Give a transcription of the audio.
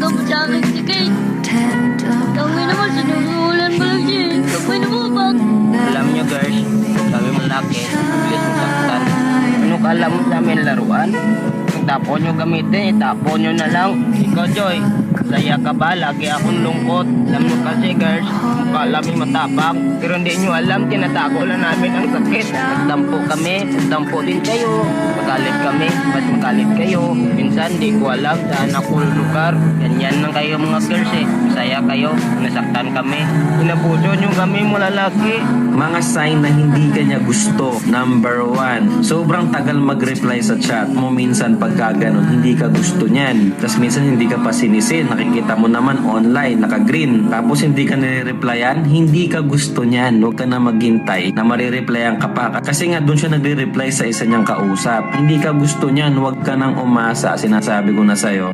nagabot sa akin si Kate. Kami naman, sinusulan mo lang siya. Kapay na mo ba? Alam nyo girls, sabi mo laki, bilis mo saktan. Ano kala mo sa amin laruan? Kung tapo nyo gamitin, itapo nyo na lang. Ikaw Joy, saya ka ba? Lagi akong lungkot. Alam nyo kasi girls, mukha namin matapang. Pero hindi nyo alam, tinatago lang namin ang sakit. Nagtampo kami, nagtampo din kayo. Magalit kami, ba't magalit kayo? Minsan di ko alam saan ako lugar. Ganyan lang kayo mga girls eh. Saya kayo, nasaktan kami. Inabuso nyo kami mga lalaki. Mga sign na hindi ka niya gusto. Number 1, sobrang tagal mag-reply sa chat mo. Minsan pagka ganun, hindi ka gusto niyan. Tapos minsan hindi ka pa sinisin. Nakikita mo naman online, naka-green. Tapos hindi ka nire-replyan, hindi ka gusto niyan. Huwag ka na maghintay na marireplyan ka pa. Kasi nga doon siya nagre-reply sa isa niyang kausap. Hindi ka gusto niyan, huwag ka nang umasa. Sinasabi ko na sa'yo.